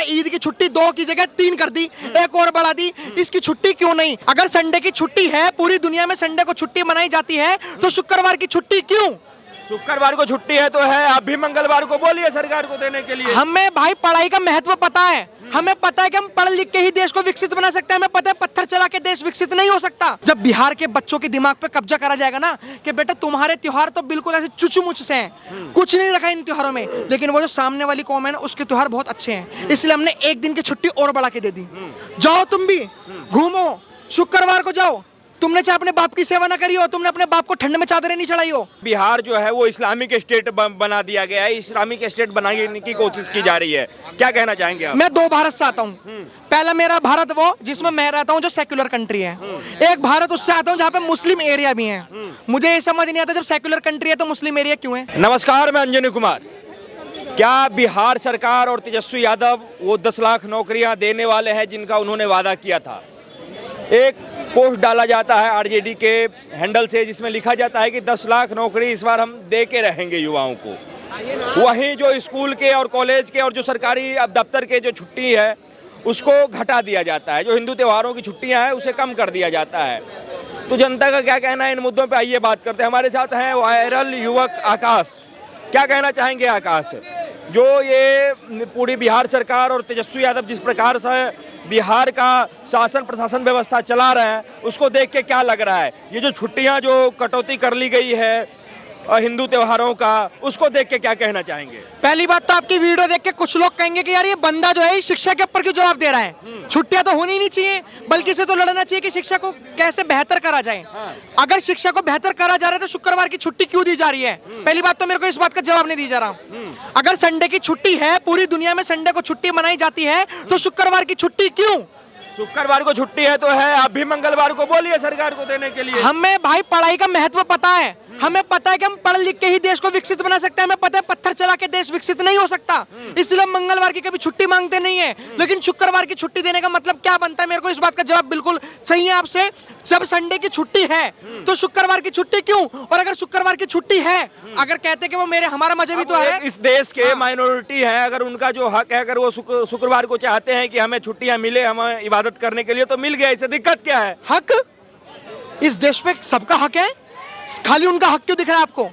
ईद की छुट्टी 2 की जगह 3 कर दी, एक और बढ़ा दी। इसकी छुट्टी क्यों नहीं? अगर संडे की छुट्टी है, पूरी दुनिया में संडे को छुट्टी मनाई जाती है, तो शुक्रवार की छुट्टी क्यों? शुक्रवार को छुट्टी है तो है, आप भी मंगलवार को बोलिए सरकार को देने के लिए। हमें भाई पढ़ाई का महत्व पता है, हमें पता है कि हम पढ़ लिख के ही देश को विकसित बना सकते हैं। हमें पता है पत्थर चला के देश विकसित नहीं हो सकता। जब बिहार के बच्चों के दिमाग पे कब्जा करा जाएगा ना कि बेटा तुम्हारे त्योहार तो बिल्कुल ऐसे चुचुमुच से हैं, कुछ नहीं रखा इन त्योहारों में, लेकिन वो जो सामने वाली कौम है ना उसके त्योहार बहुत अच्छे हैं, इसलिए हमने एक दिन की छुट्टी और बढ़ा के दे दी। जाओ तुम भी घूमो, शुक्रवार को जाओ। तुमने चाहे अपने बाप की सेवा ना करी हो, तुमने अपने बाप को ठंड में चादरें नहीं चढ़ाई हो। बिहार जो है वो इस्लामिक स्टेट बना दिया गया है, इस्लामिक स्टेट बनाने की कोशिश की जा रही है, क्या कहना चाहेंगे आप? मैं 2 भारत से आता हूँ। पहला मेरा भारत वो जिसमें मैं रहता हूँ जो सेक्युलर कंट्री है, एक भारत उससे आता हूँ जहाँ पे मुस्लिम एरिया भी है। मुझे ये समझ नहीं आता जब सेक्युलर कंट्री है तो मुस्लिम एरिया क्यों है। नमस्कार, मैं अंजनी कुमार। क्या बिहार सरकार और तेजस्वी यादव वो 10 लाख नौकरियां देने वाले हैं जिनका उन्होंने वादा किया था? एक पोस्ट डाला जाता है आरजेडी के हैंडल से जिसमें लिखा जाता है कि 10 लाख नौकरी इस बार हम दे के रहेंगे युवाओं को। वहीं जो स्कूल के और कॉलेज के और जो सरकारी दफ्तर के जो छुट्टी है उसको घटा दिया जाता है, जो हिंदू त्योहारों की छुट्टियां हैं उसे कम कर दिया जाता है। तो जनता का क्या कहना है इन मुद्दों पर, आइए बात करते हैं। हमारे साथ हैं वायरल युवक आकाश। क्या कहना चाहेंगे आकाश, जो ये पूरी बिहार सरकार और तेजस्वी यादव जिस प्रकार से बिहार का शासन प्रशासन व्यवस्था चला रहे हैं उसको देख के क्या लग रहा है? ये जो छुट्टियां जो कटौती कर ली गई है हिंदू त्योहारों का, उसको देख के क्या कहना चाहेंगे? पहली बात तो आपकी वीडियो देख के कुछ लोग कहेंगे कि यार ये बंदा जो है शिक्षा के ऊपर क्यों जवाब दे रहा है। छुट्टियां तो होनी नहीं चाहिए, बल्कि इसे तो लड़ना चाहिए कि शिक्षा को कैसे बेहतर करा जाए। अगर शिक्षा को बेहतर करा जा रहा है तो शुक्रवार की छुट्टी क्यों दी जा रही है? पहली बात तो मेरे को इस बात का जवाब नहीं दी जा रहा। अगर संडे की छुट्टी है, पूरी दुनिया में संडे को छुट्टी मनाई जाती है, तो शुक्रवार की छुट्टी क्यों? शुक्रवार को छुट्टी है तो है, आप भी मंगलवार को बोलिए सरकार को देने के लिए। हमें भाई पढ़ाई का महत्व पता है, हमें पता है कि हम पढ़ लिख के ही देश को विकसित बना सकते हैं। हमें पता है पत्थर चला के देश विकसित नहीं हो सकता, इसलिए हम मंगलवार की कभी छुट्टी मांगते नहीं है। लेकिन शुक्रवार की छुट्टी देने का मतलब क्या बनता है? मेरे को इस बात का जवाब बिल्कुल चाहिए आपसे। जब संडे की छुट्टी है तो शुक्रवार की छुट्टी क्यों? और अगर शुक्रवार की छुट्टी है, अगर कहते कि वो हमारा मजहबी तो है, इस देश के माइनॉरिटी है, अगर उनका जो हक है, अगर वो शुक्रवार को चाहते हैं कि हमें छुट्टियां मिले हमें इबादत करने के लिए, तो मिल गया, इससे दिक्कत क्या है? हक इस देश पे सबका हक है, खाली उनका हक क्यों दिख रहा है आपको?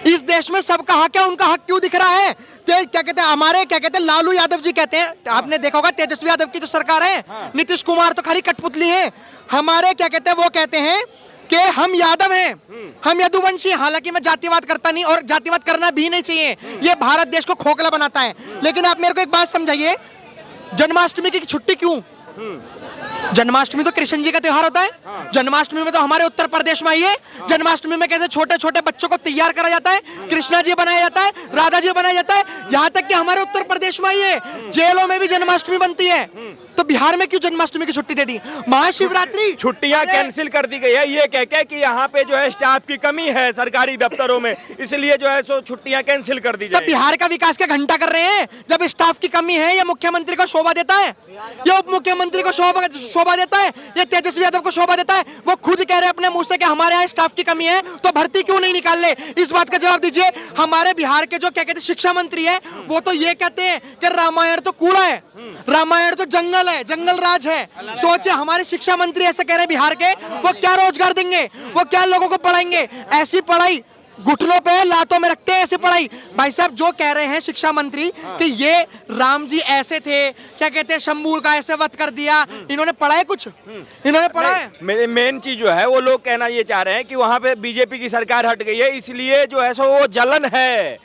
इस देश में सबका हक है, उनका हक क्यों दिख रहा है? क्या कहते हैं हमारे, क्या कहते हैं लालू यादव जी कहते हैं, आपने देखा होगा तेजस्वी यादव की तो सरकार है, नीतीश कुमार तो खाली कठपुतली है। हमारे क्या कहते हैं वो कहते हैं कि हम यादव हैं, हम यदुवंशी। हालांकि मैं जातिवाद करता नहीं और जातिवाद करना भी नहीं चाहिए, ये भारत देश को खोखला बनाता है। लेकिन आप मेरे को एक बात समझाइए, जन्माष्टमी की छुट्टी क्यों? जन्माष्टमी तो कृष्ण जी का त्योहार होता है। जन्माष्टमी में तो हमारे उत्तर प्रदेश में आइए, जन्माष्टमी में कैसे छोटे छोटे बच्चों को तैयार करा जाता है, कृष्णा जी बनाया जाता है, राधा जी बनाया जाता है। यहाँ तक कि हमारे उत्तर प्रदेश में आइए, जेलों में भी जन्माष्टमी बनती है। तो बिहार में क्यों जन्माष्टमी की छुट्टी दे दी? महाशिवरात्रि छुट्टियां कैंसिल कर दी गई है, ये कह के कि यहाँ पे जो है स्टाफ की कमी है सरकारी दफ्तरों में, इसलिए जो है सो छुट्टियां कैंसिल कर दी जाए। बिहार का विकास का घंटा कर रहे हैं जब स्टाफ की कमी है। ये मुख्यमंत्री को शोभा देता है, ये उप मुख्यमंत्री को शोभा देता है, ये तेजस्वी यादव को शोभा देता है। वो खुद कह रहे हैं अपने मुंह से कि हमारे यहाँ स्टाफ की कमी है, तो भर्ती क्यों नहीं निकाल ले? इस बात का जवाब दीजिए। हमारे बिहार के जो क्या कहते हैं शिक्षा मंत्री है, वो तो ये कहते हैं कि रामायण तो कूड़ा है, रामायण तो जंगल है, जंगल राज है। सोचिए हमारे शिक्षा मंत्री ऐसे कह रहे हैं बिहार के, वो क्या रोजगार देंगे? वो क्या लोगों को पढ़ाएंगे? ऐसी पढ़ाई घुटनों पे लातों में रखते हैं, ऐसी पढ़ाई। भाई साहब जो कह रहे हैं शिक्षा मंत्री कि ये राम जी ऐसे थे, क्या कहते हैं शंभू का ऐसे वध कर दिया, इन्होंने पढ़ा है कुछ? इन्होंने पढ़ा है? मेन चीज जो है वो लोग कहना ये चाह रहे हैं कि वहाँ पे बीजेपी की सरकार हट गई है, इसलिए जो है सो वो जलन है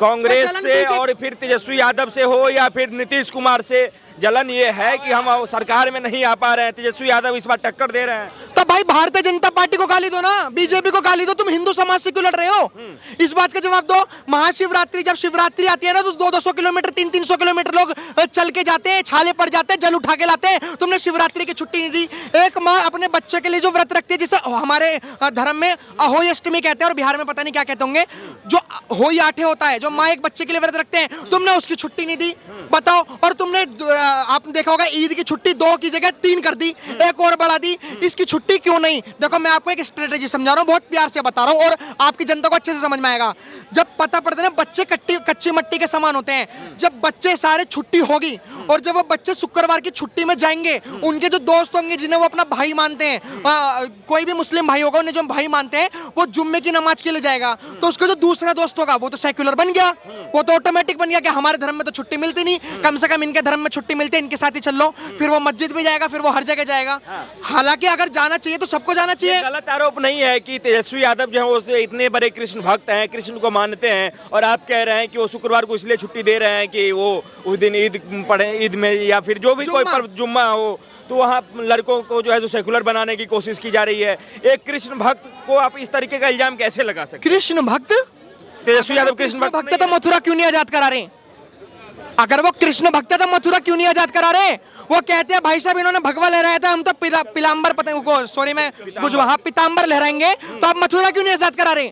कांग्रेस से और फिर तेजस्वी यादव से हो या फिर नीतीश कुमार से। जलन ये है कि हम सरकार में नहीं आ पा रहे हैं, तेजस्वी यादव इस बार टक्कर दे रहे हैं। तो भाई भारतीय जनता पार्टी को गाली दो ना, बीजेपी को गाली दो, तुम हिंदू समाज से क्यों लड़ रहे हो? इस बात का जवाब दो। महाशिवरात्रि जब शिवरात्रि आती है ना तो 200-200 किलोमीटर 300-300 किलोमीटर लोग चल के जाते हैं, छाले पड़ जाते हैं, जल उठा के लाते हैं। तुमने शिवरात्रि की छुट्टी नहीं दी। एक माँ अपने बच्चे के लिए जो व्रत रखती है, जिसे हमारे धर्म में अहोई अष्टमी कहते हैं और बिहार में पता नहीं क्या कहते होंगे, जो होई आठे होता है, जो माँ एक बच्चे के लिए व्रत रखते हैं, तुमने उसकी छुट्टी नहीं दी, बताओ। और तुमने आपने देखा होगा ईद की छुट्टी 2 की जगह 3 कर दी, एक और बढ़ा दी। इसकी छुट्टी क्यों नहीं? देखो मैं आपको एक स्ट्रेटेजी समझा रहा हूँ, बहुत प्यार से बता रहा हूँ और आपकी जनता को अच्छे से समझ में आएगा। जब पता पड़ता है ना बच्चे कच्ची मट्टी के समान होते हैं, जब बच्चे सारे छुट्टी हो होगी, और जब वो बच्चे शुक्रवार की छुट्टी में जाएंगे, उनके जो दोस्त होंगे जिन्हें वो अपना भाई मानते हैं, कोई भी मुस्लिम भाई होगा उन्हें जो भाई मानते हैं, वो जुम्मे की नमाज के लिए जाएगा, तो उसका जो दूसरा दोस्त होगा वो तो सेक्युलर बन गया, वो तो ऑटोमेटिक बन गया कि हमारे धर्म में तो छुट्टी मिलती नहीं, कम से कम इनके धर्म में छुट्टी मिलती है, इनके साथ ही चल लो। फिर वो मस्जिद भी जाएगा, फिर वो हर जगह जाएगा। हालांकि अगर जाना चाहिए तो सबको जाना चाहिए। गलत आरोप नहीं है कि तेजस्वी यादव जो है वो इतने बड़े कृष्ण भक्त हैं, कृष्ण को मानते हैं, और आप कह रहे हैं कि वो शुक्रवार को इसलिए छुट्टी दे रहे हैं कि वो उस दिन ईद पढ़े, ईद में या फिर जो भी कोई पर्व जुम्मा हो, तो वहाँ लड़कों को जो है जो सेकुलर बनाने की कोशिश की जा रही है। एक कृष्ण भक्त को आप इस तरीके का इल्जाम कैसे लगा सकते हैं? कृष्ण भक्त, तेजस्वी यादव कृष्ण भक्त है तो मथुरा क्यों नहीं आजाद करा रहे? अगर वो कृष्ण भक्त है तो मथुरा क्यों नहीं आजाद करा रहे? वो कहते हैं भाई साहब इन्होंने भगवा लहराया था, हम तो पिलांबर सॉरी मैं कुछ वहां पितांबर लहराएंगे, तो आप मथुरा क्यों नहीं आजाद करा रहे?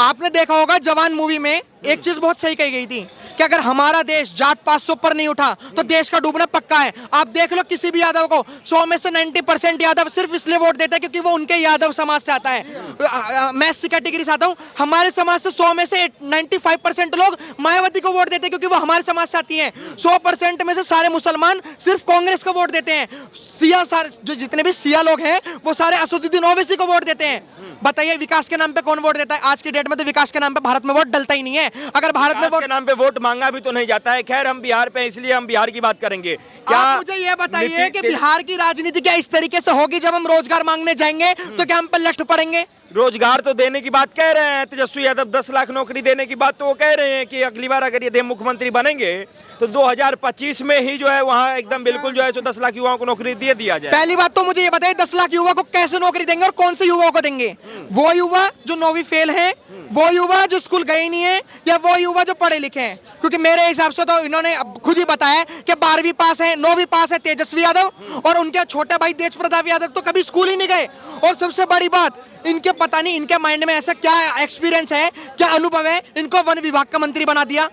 आपने देखा होगा जवान मूवी में एक चीज बहुत सही कही गई थी कि अगर हमारा देश जात पात से ऊपर नहीं उठा तो देश का डूबना पक्का है। आप देख लो किसी भी यादव को 100 में से 90% यादव सिर्फ इसलिए वोट देते हैं क्योंकि वो उनके यादव समाज से आता है। मैं इसी कैटेगरी से आता हूँ। हमारे समाज से 100 में से 95% लोग मायावती को वोट देते हैं क्योंकि वो हमारे समाज से आती हैं। 100% में से सारे मुसलमान सिर्फ कांग्रेस को वोट देते हैं। सिया सारे जो जितने भी सिया लोग हैं वो सारे असदुद्दीन ओवैसी को वोट देते हैं। बताइए विकास के नाम पे कौन वोट देता है? आज की डेट में तो विकास के नाम पे भारत में वोट डलता ही नहीं है। अगर भारत में वोट के नाम पे वोट मांगा भी तो नहीं जाता है। खैर हम बिहार पे, इसलिए हम बिहार की बात करेंगे। क्या आप मुझे ये बताइए कि बिहार की राजनीति क्या इस तरीके से होगी? जब हम रोजगार मांगने जाएंगे तो क्या हम पे लठ पड़ेंगे? रोजगार तो देने की बात कह रहे हैं तेजस्वी यादव, 10 लाख नौकरी देने की बात तो वो कह रहे हैं कि अगली बार अगर ये मुख्यमंत्री बनेंगे तो 2025 में ही जो है वहाँ एकदम बिल्कुल जो है 10 लाख युवाओं को नौकरी दे दिया जाए। पहली बात तो मुझे ये बताइए 10 लाख युवा को कैसे नौकरी देंगे और कौन से युवाओं को देंगे? वो युवा जो 9वीं फेल है, वो युवा जो स्कूल गए नहीं है, या वो युवा जो पढ़े लिखे हैं? क्योंकि मेरे हिसाब से तो इन्होंने खुद ही बताया कि 12वीं पास है, 9वीं पास है तेजस्वी यादव, और उनके छोटे भाई तेज प्रताप यादव तो कभी स्कूल ही नहीं गए। और सबसे बड़ी बात, इनके पता नहीं इनके माइंड में ऐसा क्या एक्सपीरियंस है, क्या अनुभव है, इनको वन विभाग का मंत्री बना दिया।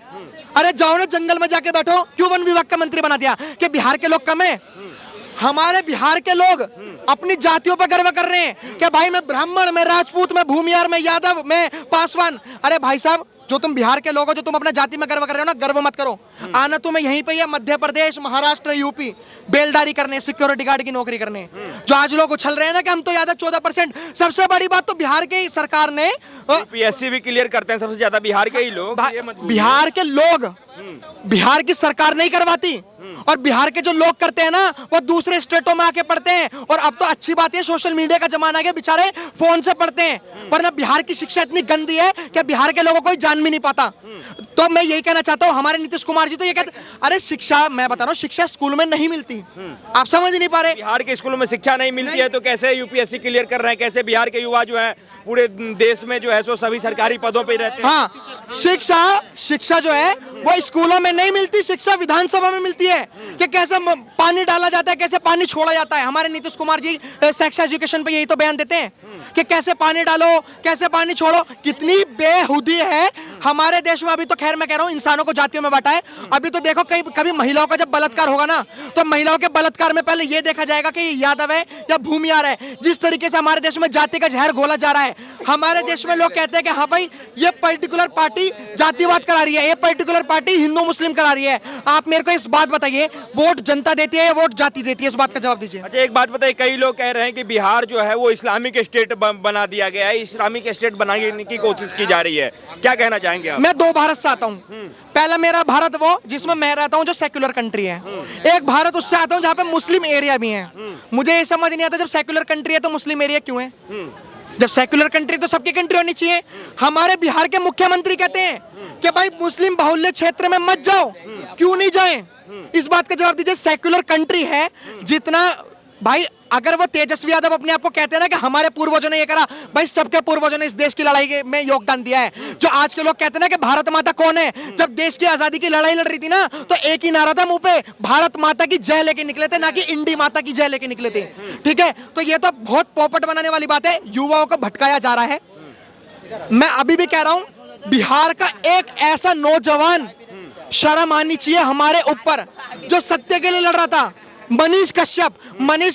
अरे जाओ ना जंगल में जाके बैठो, क्यों वन विभाग का मंत्री बना दिया? कि बिहार के लोग कम है? हमारे बिहार के लोग अपनी जातियों पर गर्व कर रहे हैं कि भाई मैं ब्राह्मण, मैं राजपूत, मैं भूमियार, मैं यादव, मैं पासवान। अरे भाई साहब, जो तुम बिहार के लोग हो, जो तुम अपना जाति में गर्व कर रहे हो ना, गर्व मत करो। आना तुम्हें यहीं पे है, मध्य प्रदेश, महाराष्ट्र, यूपी, बेलदारी करने, सिक्योरिटी गार्ड की नौकरी करने। जो आज लोग उछल रहे हैं ना कि हम तो यादव 14%। सबसे बड़ी बात तो बिहार की सरकार ने यूपीएससी भी क्लियर करते हैं सबसे ज्यादा बिहार के ही लोग। बिहार के लोग, बिहार की सरकार नहीं करवाती, और बिहार के जो लोग करते हैं ना वो दूसरे स्टेटों में आके पढ़ते हैं। और अब तो अच्छी बात है सोशल मीडिया का जमाना है, बेचारे फोन से पढ़ते हैं। वरना बिहार की शिक्षा इतनी गंदी है कि बिहार के लोगों को कोई जान भी नहीं पाता। तो मैं यही कहना चाहता हूँ, हमारे नीतीश कुमार जी तो ये कहते, अरे शिक्षा, मैं बता रहा हूँ, शिक्षा स्कूल में नहीं मिलती। आप समझ नहीं पा रहे। बिहार के स्कूलों में शिक्षा नहीं मिलती है तो कैसे यूपीएससी क्लियर कर रहे हैं? कैसे बिहार के युवा जो है पूरे देश में जो है सो सभी सरकारी पदों पे रहते हैं? हाँ, शिक्षा जो है वो स्कूलों में नहीं मिलती, शिक्षा विधानसभा में मिलती है। कि कैसे पानी डाला जाता है, कैसे पानी छोड़ा जाता है। हमारे नीतीश कुमार जी सेक्स एजुकेशन पे यही तो बयान देते हैं कि कैसे पानी डालो, कैसे पानी छोड़ो। कितनी बेहुदी है हमारे देश में। अभी तो खैर मैं कह रहा हूँ इंसानों को जातियों में बांटा है। अभी तो देखो कभी महिलाओं का जब बलात्कार होगा ना, तो महिलाओं के बलात्कार में पहले ये देखा जाएगा कि ये यादव है या भूमियार है। जिस तरीके से हमारे देश में जाति का जहर घोला जा रहा है, हमारे देश में लोग कहते हैं कि हाँ भाई ये पर्टिकुलर पार्टी जातिवाद करा रही है, ये पर्टिकुलर पार्टी हिंदू मुस्लिम करा रही है। आप मेरे को इस बात बताइए, वोट जनता देती है या वोट जाति देती है? इस बात का जवाब दीजिए। अच्छा एक बात बताइए, कई लोग कह रहे हैं कि बिहार जो है वो इस्लामिक स्टेट बना दिया गया है, इस्लामिक स्टेट बनाने की कोशिश की जा रही है, क्या कहना चाहेंगे आप? मैं 2 भारत से आता हूँ। पहला मेरा भारत वो जिसमें मैं रहता हूँ जो सेक्युलर कंट्री है। एक भारत उससे आता हूँ जहाँ पे मुस्लिम एरिया भी है। मुझे ये समझ नहीं आता, जब सेक्युलर कंट्री है तो मुस्लिम एरिया क्यों है? जब सेक्युलर कंट्री तो सबकी कंट्री होनी चाहिए। हमारे बिहार के मुख्यमंत्री कहते हैं कि भाई मुस्लिम बाहुल्य क्षेत्र में मत जाओ, क्यों नहीं जाएं? इस बात का जवाब दीजिए। सेक्युलर कंट्री है जितना भाई, अगर वो तेजस्वी यादव अपने आप को कहते हैं ना कि हमारे पूर्वजों ने ये करा, भाई सबके पूर्वजों ने इस देश की लड़ाई में योगदान दिया है। जो आज के लोग कहते हैं ना कि भारत माता कौन है, जब देश की आजादी की लड़ाई लड़ रही थी ना तो एक ही नारा था मुंह पे, भारत माता की जय लेके निकले थे, ना कि इंडी माता की जय लेके निकले थे। ठीक है, तो ये तो बहुत पोपट बनाने वाली बात है, युवाओं को भटकाया जा रहा है। मैं अभी भी कह रहा हूं, बिहार का एक ऐसा नौजवान शर्म आनी चाहिए हमारे ऊपर जो सत्य के लिए लड़ रहा था। मनीष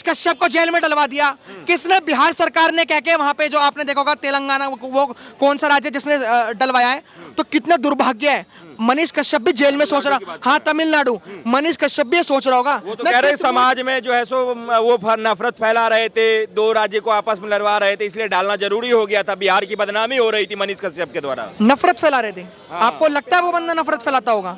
कश्यप को जेल में डलवा दिया। किसने? बिहार सरकार ने कह के वहां पे जो आपने देखा होगा तेलंगाना वो कौन सा राज्य जिसने डलवाया है। तो कितना दुर्भाग्य है, मनीष कश्यप भी जेल में सोच रहा। हाँ, तमिलनाडु। मनीष कश्यप भी ये सोच रहा होगा। वो तो कह रहे समाज में जो है सो वो नफरत फैला रहे थे, दो राज्य को आपस में लड़वा रहे थे, इसलिए डालना जरूरी हो गया था। बिहार की बदनामी हो रही थी मनीष कश्यप के द्वारा। नफरत फैला रहे थे। आपको लगता है वो बंदा नफरत फैलाता होगा?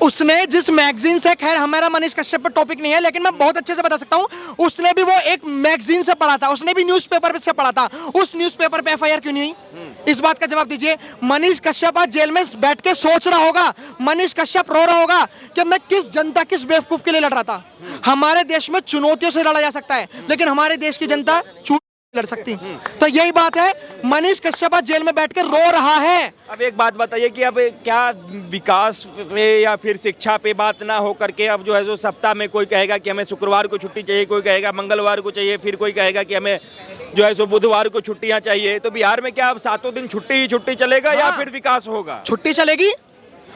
उसने जिस मैगजीन से, खैर हमारा मनीष कश्यप पर टॉपिक नहीं है, लेकिन मैं बहुत अच्छे से बता सकता हूं, उसने भी वो एक मैगजीन से पढ़ा था, उसने भी न्यूज़पेपर से पढ़ा था। उस न्यूज़पेपर पे एफआईआर क्यों नहीं हुई? इस बात का जवाब दीजिए। मनीष कश्यप आज जेल में बैठ के सोच रहा होगा, मनीष कश्यप रो रहा होगा कि मैं किस जनता, किस बेवकूफ के लिए लड़ रहा था। हमारे देश में चुनौतियों से लड़ा जा सकता है, लेकिन हमारे देश की जनता लड़ सकती। तो यही बात है, मनीष कश्यप जेल में बैठकर रो रहा है। अब एक बात बताइए कि अब क्या विकास पे या फिर शिक्षा पे बात ना हो करके अब जो है सो सप्ताह में कोई कहेगा कि हमें शुक्रवार को छुट्टी चाहिए, कोई कहेगा मंगलवार को चाहिए, फिर कोई कहेगा कि हमें जो है सो बुधवार को छुट्टियां चाहिए। तो बिहार में क्या अब 7 दिन छुट्टी ही छुट्टी चलेगा या फिर विकास होगा? छुट्टी चलेगी।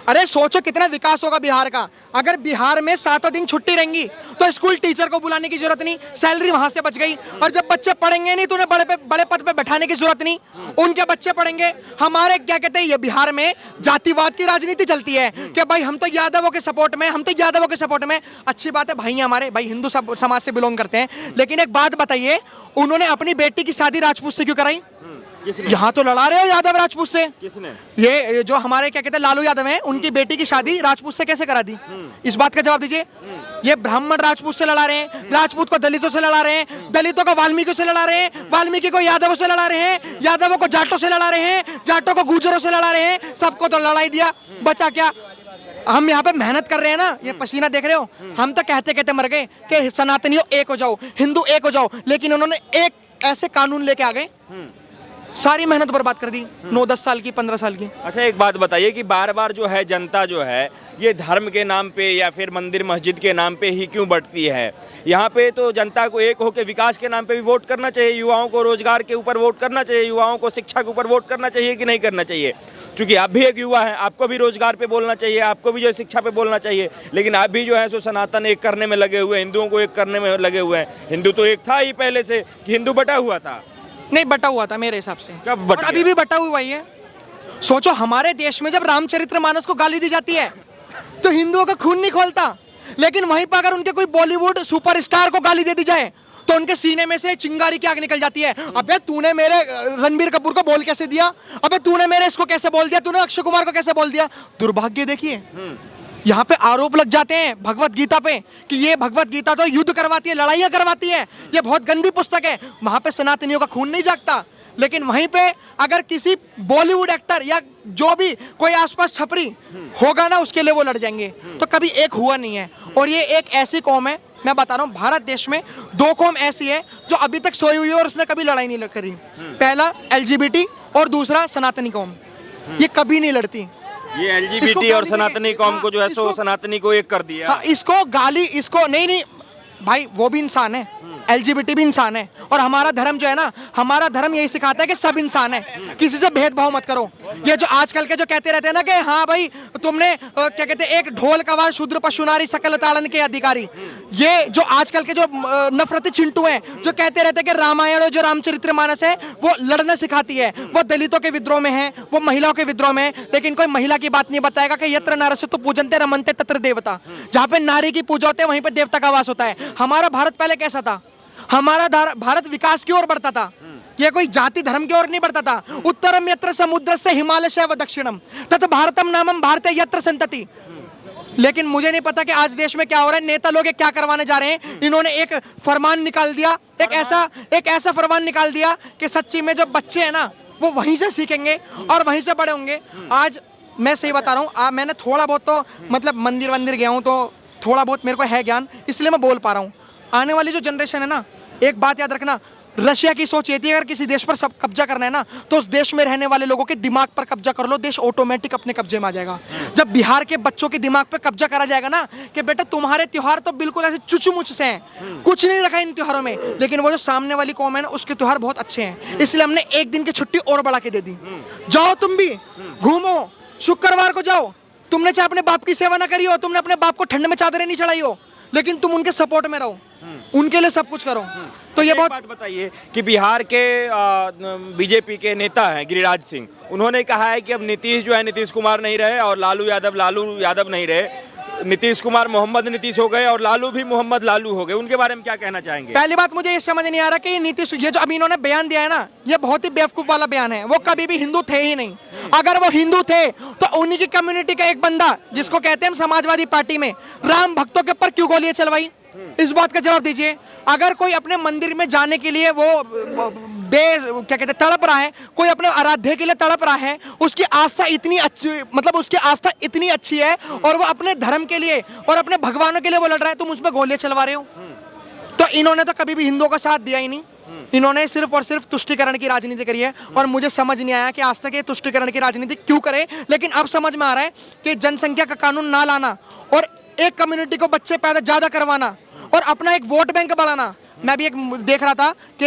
अरे सोचो कितना विकास होगा बिहार का। अगर बिहार में 7 दिन छुट्टी रहेंगी तो स्कूल टीचर को बुलाने की जरूरत नहीं, सैलरी वहां से बच गई। और जब बच्चे पढ़ेंगे नहीं तो उन्हें बड़े पद पे बैठाने की जरूरत नहीं, उनके बच्चे पढ़ेंगे। हमारे क्या कहते हैं, ये बिहार में जातिवाद की राजनीति चलती है कि भाई हम तो यादवों के सपोर्ट में, हम तो यादवों के सपोर्ट में। अच्छी बात है भाई, हमारे भाई हिंदू समाज से बिलोंग करते हैं, लेकिन एक बात बताइए, उन्होंने अपनी बेटी की शादी राजपूत से क्यों कराई? यहाँ तो लड़ा रहे हो यादव राजपूत से। किसने? ये जो हमारे क्या कहते हैं लालू यादव हैं, उनकी बेटी की शादी राजपूत से कैसे करा दी? इस बात का जवाब दीजिए। ये ब्राह्मण राजपूत से लड़ा रहे हैं, राजपूत को दलितों से लड़ा रहे हैं, दलितों को वाल्मीकि से लड़ा रहे हैं, वाल्मीकि को यादवों से लड़ा रहे हैं, यादवों को जाटों से लड़ा रहे हैं, जाटों को गुजरों से लड़ा रहे हैं। सबको तो लड़ाई दिया, बचा क्या? हम यहाँ पे मेहनत कर रहे हैं ना, ये पसीना देख रहे हो। हम तो कहते कहते मर गए कि सनातनियों एक हो जाओ, हिंदू एक हो जाओ, लेकिन उन्होंने एक ऐसे कानून लेके आ गए, सारी मेहनत बर्बाद कर दी, 9-10 साल की, 15 साल की। अच्छा, एक बात बताइए कि बार बार जो है जनता जो है ये धर्म के नाम पे या फिर मंदिर मस्जिद के नाम पे ही क्यों बढ़ती है? यहाँ पे तो जनता को एक होकर विकास के नाम पे भी वोट करना चाहिए, युवाओं को रोजगार के ऊपर वोट करना चाहिए, युवाओं को शिक्षा के ऊपर वोट करना चाहिए कि नहीं करना चाहिए? क्योंकि आप भी एक युवा हैं, आपको भी रोजगार पे बोलना चाहिए, आपको भी जो है शिक्षा पे बोलना चाहिए, लेकिन आप भी जो है सो सनातन एक करने में लगे हुए हैं, हिंदुओं को एक करने में लगे हुए हैं। हिंदू तो एक था ही पहले से कि हिंदू बटा हुआ था? नहीं, बटा हुआ था मेरे हिसाब से। कब बट और अभी भी बटा हुआ ही है। सोचो हमारे देश में जब रामचरितमानस को गाली दी जाती है तो हिंदुओं का खून नहीं खोलता, लेकिन वहीं पर अगर उनके कोई बॉलीवुड सुपरस्टार को गाली दे दी जाए तो उनके सीने में से चिंगारी की आग निकल जाती है। अबे तूने मेरे रणबीर कपूर को बोल कैसे दिया, अबे तूने मेरे इसको कैसे बोल दिया, तूने अक्षय कुमार को कैसे बोल दिया। दुर्भाग्य देखिए, यहाँ पे आरोप लग जाते हैं भगवत गीता पे कि ये भगवत गीता तो युद्ध करवाती है, लड़ाइयाँ करवाती है, ये बहुत गंदी पुस्तक है। वहां पे सनातनियों का खून नहीं जागता, लेकिन वहीं पे अगर किसी बॉलीवुड एक्टर या जो भी कोई आसपास छपरी होगा ना, उसके लिए वो लड़ जाएंगे। तो कभी एक हुआ नहीं है। और ये एक ऐसी कौम है, मैं बता रहा हूँ, भारत देश में 2 कौम ऐसी है जो अभी तक सोई हुई है और उसने कभी लड़ाई नहीं करी। पहला LGBT और दूसरा सनातनी कौम, ये कभी नहीं लड़ती। ये LGBT और सनातनी कौम को जो है सो सनातनी को एक कर दिया। हाँ, इसको गाली, इसको नहीं भाई, वो भी इंसान है, LGBT भी इंसान है। और हमारा धर्म जो है ना, हमारा धर्म यही सिखाता है कि सब इंसान है, किसी से भेदभाव मत करो। ये जो आजकल के जो कहते रहते हैं ना कि हाँ भाई तुमने क्या कहते हैं, एक ढोल का शूद्र पशु नारी सकल ताड़न के अधिकारी, ये जो आजकल के जो नफरती चिंटू हैं जो कहते रहते हैं कि रामायण और जो रामचरितमानस है वो लड़ना सिखाती है, वो दलितों के विद्रोह में है, वो महिलाओं के विद्रोह में है, लेकिन कोई महिला की बात नहीं बताएगा कि यत्र नारस्य तो पूजनते रमनते तत्र देवता। जहाँ पे नारी की पूजा होती है वहीं पे देवता का वास होता है। हमारा भारत पहले कैसा था? हमारा भारत विकास की ओर बढ़ता था, ये कोई जाति धर्म की ओर नहीं बढ़ता था। उत्तरम यत्र समुद्र से हिमालय से व दक्षिणम तत् भारतम नामम भारते यत्र संतति। लेकिन मुझे नहीं पता कि आज देश में क्या हो रहा है, नेता लोग क्या करवाने जा रहे हैं। इन्होंने एक फरमान निकाल दिया, एक ऐसा फरमान निकाल दिया कि सच्ची में जो बच्चे हैं ना वो वहीं से सीखेंगे और वहीं से बड़े होंगे। आज मैं सही बता रहा हूँ, मैंने थोड़ा बहुत तो मतलब मंदिर गया हूँ तो थोड़ा बहुत मेरे को है ज्ञान, इसलिए मैं बोल पा रहा हूँ। आने वाली जो जनरेशन है ना, एक बात याद रखना, रशिया की सोच ये थी अगर किसी देश पर सब कब्जा करना है ना तो उस देश में रहने वाले लोगों के दिमाग पर कब्जा कर लो, देश ऑटोमेटिक अपने कब्जे में आ जाएगा। जब बिहार के बच्चों के दिमाग पर कब्जा करा जाएगा ना कि बेटा तुम्हारे त्योहार तो बिल्कुल ऐसे चुचुमुच से हैं, कुछ नहीं रखा इन त्योहारों में, लेकिन वो जो सामने वाली कौम है ना उसके त्योहार बहुत अच्छे हैं, इसलिए हमने 1 दिन की छुट्टी और बढ़ा के दे दी। जाओ तुम भी घूमो, शुक्रवार को जाओ। तुमने चाहे अपने बाप की सेवा ना करी हो, तुमने अपने बाप को ठंड में चादरें नहीं चढ़ाई हो, लेकिन तुम उनके सपोर्ट में रहो, उनके लिए सब कुछ करो। तो ये एक बहुत बात बताइए कि बिहार के बीजेपी के नेता हैं गिरिराज सिंह, उन्होंने कहा है कि अब नीतीश जो है नीतीश कुमार नहीं रहे और लालू यादव नहीं रहे, नीतीश कुमार मोहम्मद नीतीश हो गए और लालू भी मोहम्मद लालू हो गए। उनके बारे में क्या कहना चाहेंगे? पहली बात मुझे ये समझ नहीं आ रहा कि ये नीतीश, ये जो अभी इन्होंने बयान दिया है ना, ये बहुत ही बेवकूफ वाला बयान है। वो कभी भी हिंदू थे ही नहीं। अगर वो हिंदू थे तो उन्हीं की कम्युनिटी का एक बंदा, जिसको कहते हैं हम समाजवादी पार्टी में, राम भक्तों के ऊपर क्यों गोलियां चलवाई? इस बात का जवाब दीजिए। अगर कोई अपने मंदिर में जाने के लिए वो क्या कहते हैं तड़प रहा है, कोई अपने आराध्य के लिए तड़प रहा है, उसकी आस्था इतनी अच्छी, मतलब उसकी आस्था इतनी अच्छी है और वो अपने धर्म के लिए और अपने भगवानों के लिए वो लड़ रहा है, तुम उसमें गोलियां चलवा रहे हो? तो इन्होंने तो कभी भी हिंदुओं का साथ दिया ही नहीं। इन्होंने सिर्फ और सिर्फ तुष्टिकरण की राजनीति करी है और मुझे समझ नहीं आया कि आज तक ये तुष्टिकरण की राजनीति क्यों करे। लेकिन अब समझ में आ रहा है कि जनसंख्या का कानून ना लाना और एक कम्युनिटी को बच्चे पैदा ज्यादा करवाना और अपना एक वोट बैंक बढ़ाना। मैं भी एक देख रहा था कि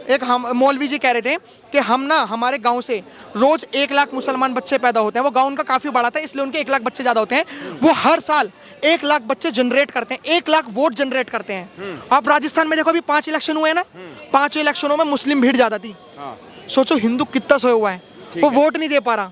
एक हम मौलवी जी कह रहे थे कि हम ना हमारे गांव से रोज 1 लाख मुसलमान बच्चे पैदा होते हैं। वो गांव उनका काफी बड़ा था, इसलिए उनके 1 लाख बच्चे ज्यादा होते हैं। वो हर साल 1 लाख बच्चे जनरेट करते हैं, 1 लाख वोट जनरेट करते हैं। आप राजस्थान में देखो, अभी 5 इलेक्शन हुए ना, 5 इलेक्शनों में मुस्लिम भीड़ ज्यादा थी। सोचो हिंदू कितना सोया हुआ है, वो वोट नहीं दे पा रहा।